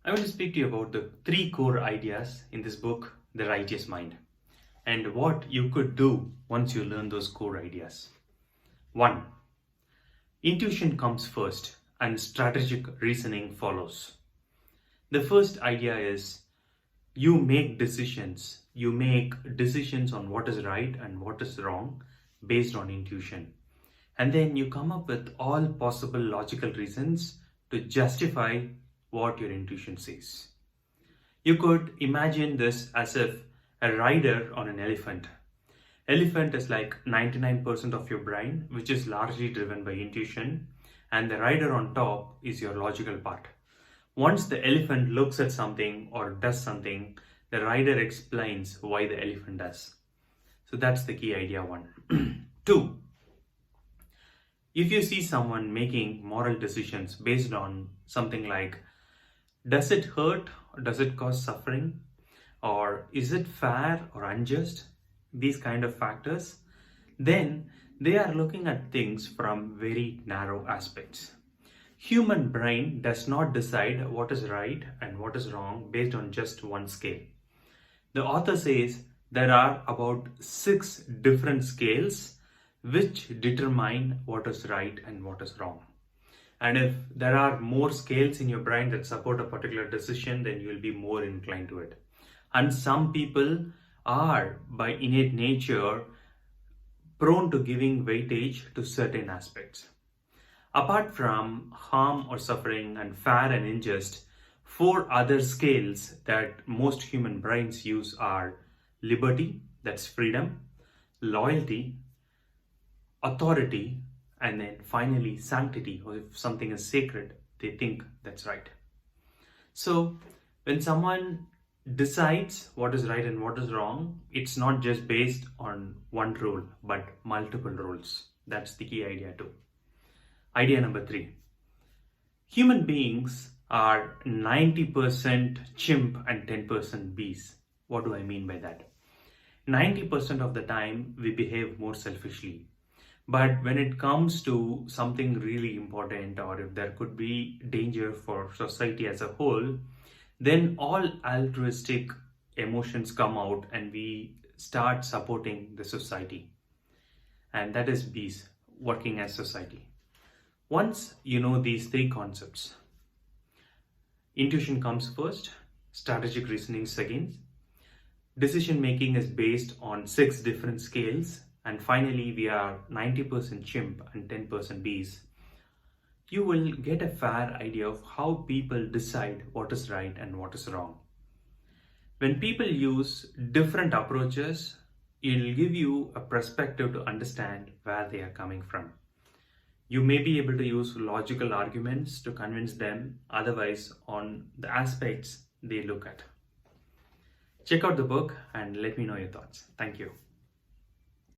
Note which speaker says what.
Speaker 1: I want to speak to you about the three core ideas in this book, The Righteous Mind, and what you could do once you learn those core ideas. 1. Intuition comes first and strategic reasoning follows. The first idea is you make decisions. You make decisions on what is right and what is wrong based on intuition. And then you come up with all possible logical reasons to justify what your intuition says. You could imagine this as if a rider on an elephant. Elephant is like 99% of your brain, which is largely driven by intuition, and the rider on top is your logical part. Once the elephant looks at something or does something, the rider explains why the elephant does. So that's the key idea 1. 2. If you see someone making moral decisions based on something like, does it hurt or does it cause suffering? Or is it fair or unjust? These kind of factors, then they are looking at things from very narrow aspects. Human brain does not decide what is right and what is wrong based on just one scale. The author says there are about 6 different scales which determine what is right and what is wrong. And if there are more scales in your brain that support a particular decision, then you will be more inclined to it. And some people are, by innate nature, prone to giving weightage to certain aspects. Apart from harm or suffering and fair and unjust, 4 other scales that most human brains use are liberty, that's freedom, loyalty, authority, and then finally sanctity, or if something is sacred, they think that's right. So when someone decides what is right and what is wrong, it's not just based on one rule, but multiple rules. That's the key idea too. Idea number 3. Human beings are 90% chimp and 10% bees. What do I mean by that? 90% of the time we behave more selfishly. But when it comes to something really important, or if there could be danger for society as a whole, then all altruistic emotions come out and we start supporting the society. And that is bees working as society. Once you know these 3 concepts, intuition comes first, strategic reasoning second, decision making is based on 6 different scales, and finally we are 90% chimp and 10% bees, you will get a fair idea of how people decide what is right and what is wrong. When people use different approaches, it will give you a perspective to understand where they are coming from. You may be able to use logical arguments to convince them otherwise on the aspects they look at. Check out the book and let me know your thoughts. Thank you.